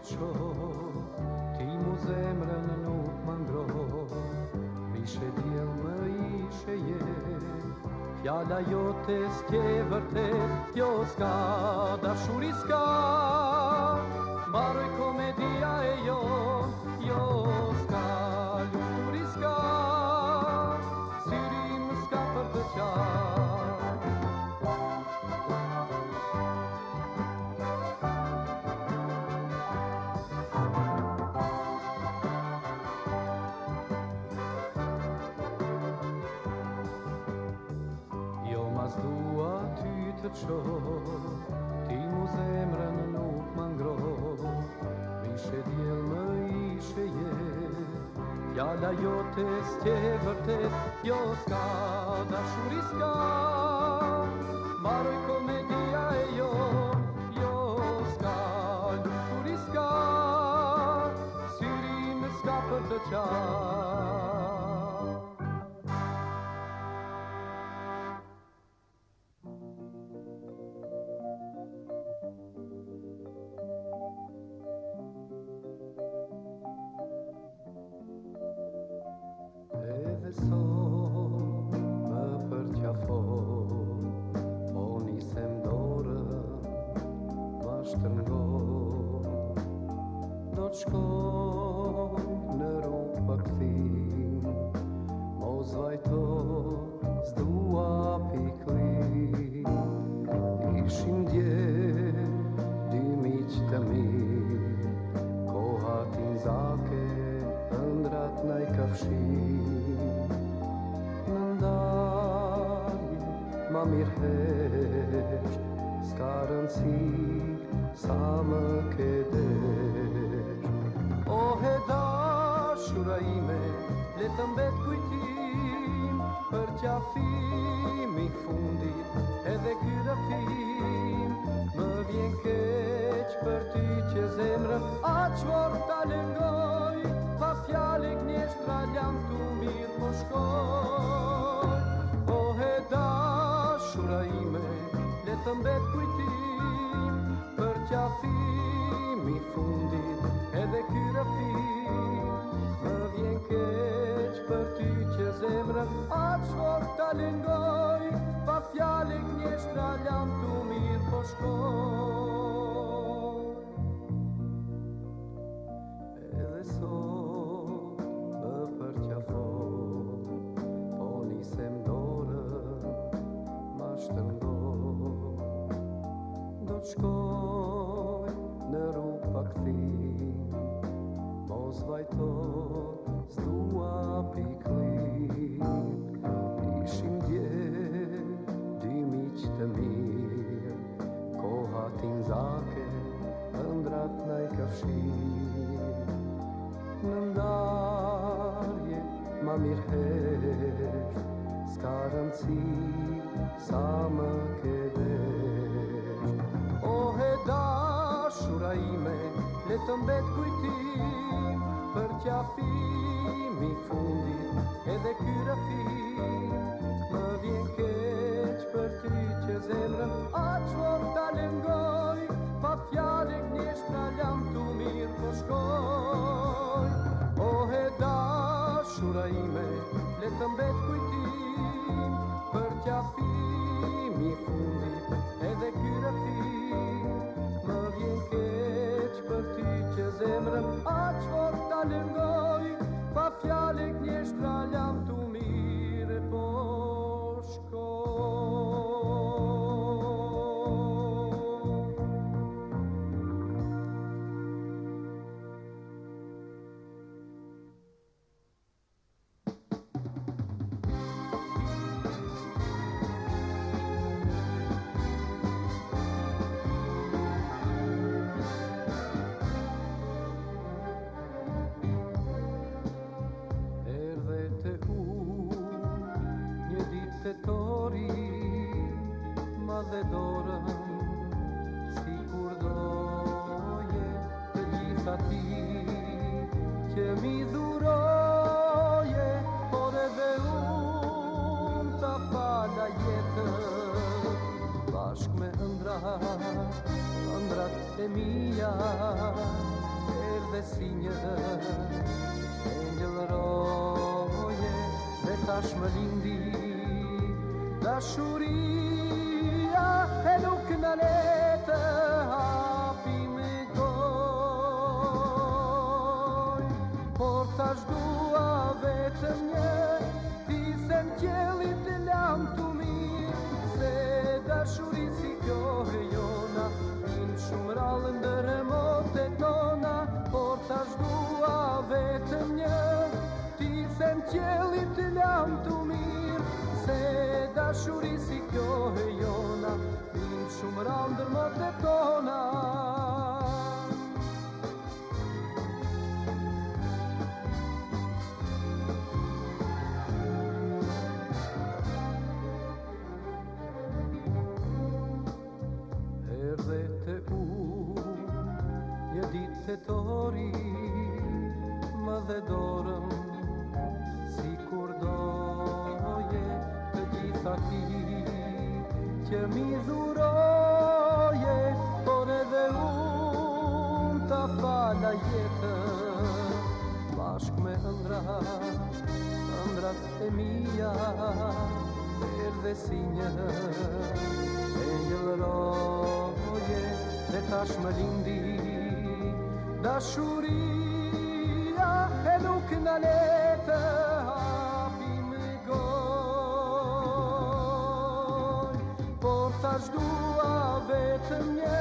qo, ti mu zemrën nuk më ngro, mishe djel më ishe je, fjalla jote s'tje vërtet, jo s'ka, dashuri s'ka, mbaroj komedia e jo s'ka, luturi s'ka, syrim s'ka për të qarë. Dua ty të qo, ti mu zemrën nuk më ngro, mishe djel më ishe je, fjalla jote s'tje vërtet, jo s'ka, dashuri s'ka, mbaroj komedia e jo s'ka, luturi s'ka, syrim s'ka për të qarë. Edhe sot më përqafo, po nisem dorën, ma shtërngo, do t'shkoj në rrugë pa kthim, mos vajto, s'dua piklim, ishim dje, dy miq të mirë, koha t'in zake, ëndrat na i kafshin, në ndarje ma mirë hesht, s'ka rëndësi sa më ke desht. O he dashura ime, le të mbet kujtim, për qafimi fundit edhe ky rëfim, më vjen keq për ty që zemrën aq vor ta lëngoj, pa fjale gnjeshtra jam tu mirë po shkoj. O he dashura ime, le të mbet kujtim, për qafimi fundit edhe ky rëfim, më vjen keq për ty që zemrën aq vor ta lëngoj, pa fjale gnjeshtra jam tu mirë po shkoj. Edhe sot më përqafo, po nisem dorën, ma shtërngo, do t'shkoj në rrugë pa kthim, mos vajto, s'dua piklim, ishim dje, dy miq të mirë, koha t'in zake, ëndrat na i kafshin, në ndarje ma mirë hesht, s'ka rëndësi sa më ke desht. O he dashura ime, le të mbet kujtim, për qafimi fundit edhe ky rëfim, më vjen keq për ty që zemrën aq vor ta lëngoj, pa fjale gnjeshtra jam tu mirë po shkoj. O he dashura ime, le të mbet kujtim, për qafimi fundit edhe ky rëfim, më vjen keq për ty që zemrën aq vor ta lëngoj, pa fjale gnjeshtra jam tu mirë po shkoj. Tori, ma dhe dorën, si kur doje të gjitha ti, që mi dhuroje, por edhe unë ta fala jetën, bashk me ëndrat e mija, si një engjëll roje dhe tash më lindi dashuria e nuk në le të hapim gojë, por tash dua vetëm një tisën qelit të lam të mirë, se dashuri si kjo e jona in shumë rallë ndër emotet tona, por tash dua vetëm një tisën qelit të lam të mirë, se dashuri si kjo e jona in shumë rallë ndër emotet tona. Një ditë tetori më dhe dorëm, si kur doje të gjitha ti që mi dhuroje, por edhe unë ta fala jetën bashk me ëndrat e mia, erdhe si një engjëll roje dhe tash më lindi dashuria e nuk në le të hapim gojë, por tash dua vetëm një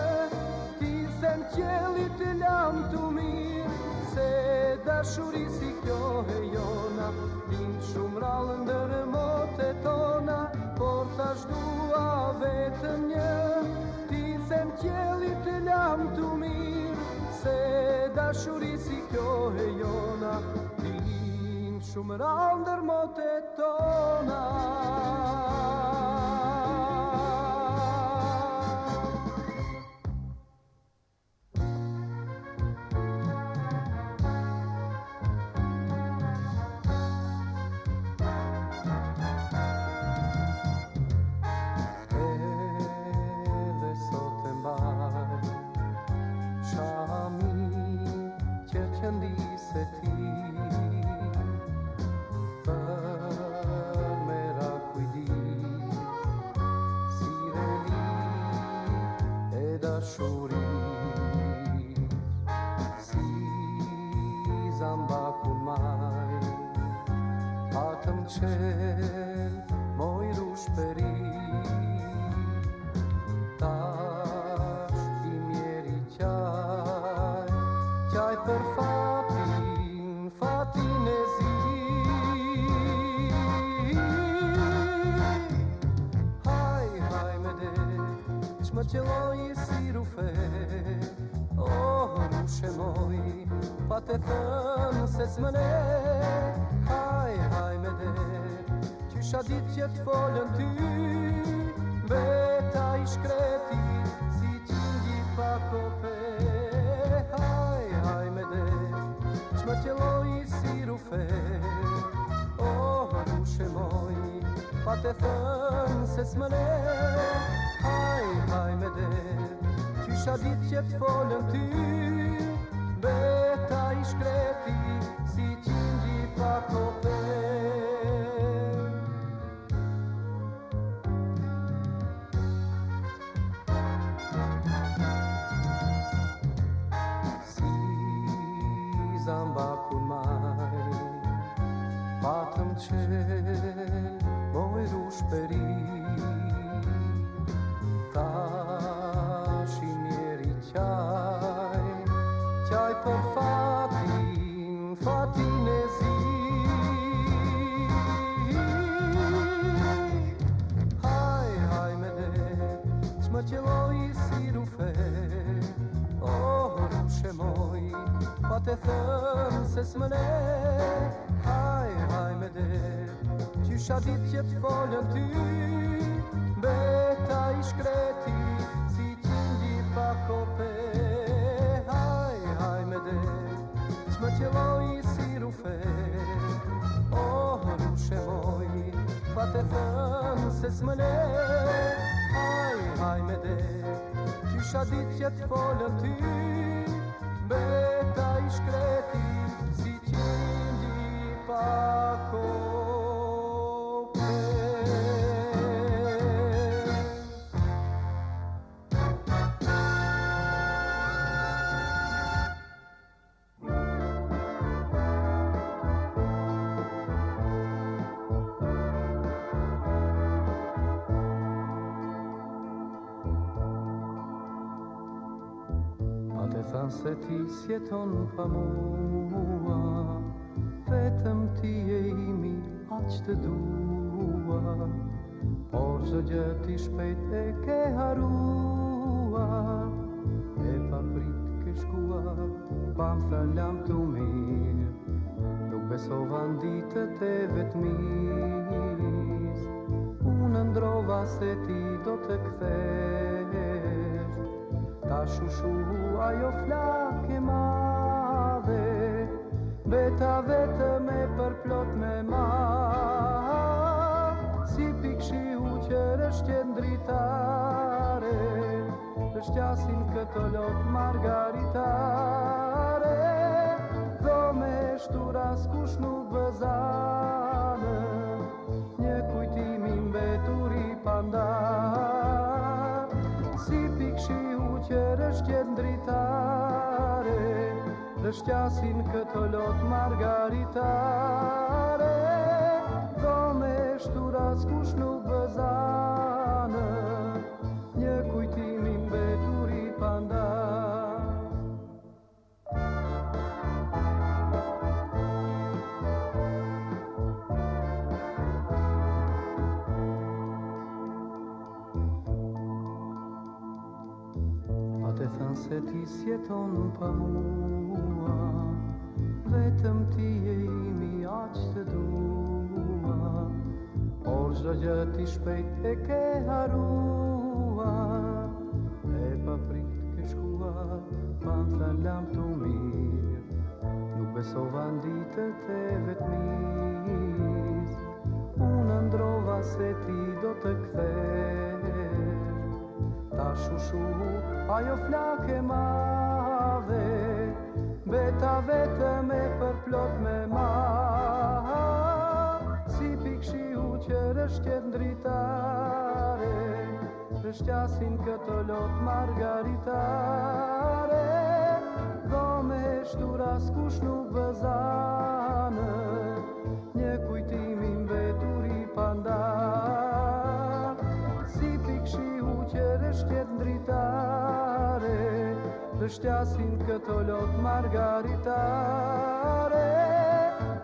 tisën qelit të lam të mirë, se dashuri si kjo e jona din shumë rallë ndër emotet tona, por tash dua vetëm një tisën qelit të lam të mirë, se dashuri si kjo e jona din shumë rallë ndër emotet tona. Se ti për mera kujdis, sireli e dashuris, si zambakun maj, patëm qel moj rushperi, tash i mjeri qaj për fatin e zi, haj me de qmë qëlloj si rufe, rushe moj pa te thënë se s'mëne, haj me de qysha dit që t'folën ty, veta i shkreti si qingji pa kope, haj me de qmë qëlloj si rufe, rushe moj pa te thënë se s'mëne, haj me de qysha dit që t'folën ty, beta i shkreti si qingji pa kope. Zambakun maj, patëm qel moj rushperi, tash i mjeri qaj për fatin e zi, haj me de qmë qëlloj si rufe, rushe moj pa te thënë se s'mëne, haj me de qysha dit që t'folën ty, beta i shkreti si qingji pa kope, haj me de qmë qëlloj si rufe, rushe moj pa te thënë se s'mëne, haj me de qysha dit që t'folën ty, beta i shkreti si qindi pa kope. Te thanë se ti s'jeton pa mua, vetëm ti e imi aq të dua, por çdo gjë ti shpejt e ke harua, e pa prit ke shkua, pa m'thalam të mirë, nuk besova n'ditët e vetmis, unë ndrova se ti do të kthesh, ta shushu ajo flake madhe, beta vetëm e përplot me ma, si pikshiu që rështjen dritare, rështjasin këto lot margaritare, dho me shtura s'kush nuk bëzanë, një kujtimi mbetur i pandar, si pikshiu që rështjen dritare, rështjasin këto lot margaritare, dho me shtura s'kush nuk bëzanë, një kujtimi mbetur i pandar. Te thanë se ti s'jeton pa mua, vetëm ti e imi aq të dua, por çdo gjë ti shpejt e ke harua, e pa prit ke shkua, pa m'thalam të mirë, nuk besova n'ditët e vetmis, unë ndrova se ti do të kthesh, ta shushu ajo flake madhe, beta vetëm e përplot me ma, si pikshiu që rështjet dritare, rështjasin këto lot margaritare, dho me shtura s'kush nuk bëzanë, një kujtimi mbetur i pandar, si pikshiu që rështjet dritare, rështjasin këto lot margaritare,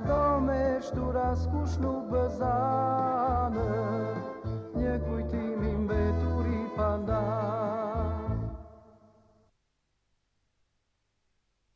dho me shtura s'kush nuk bëzanë, një kujtimi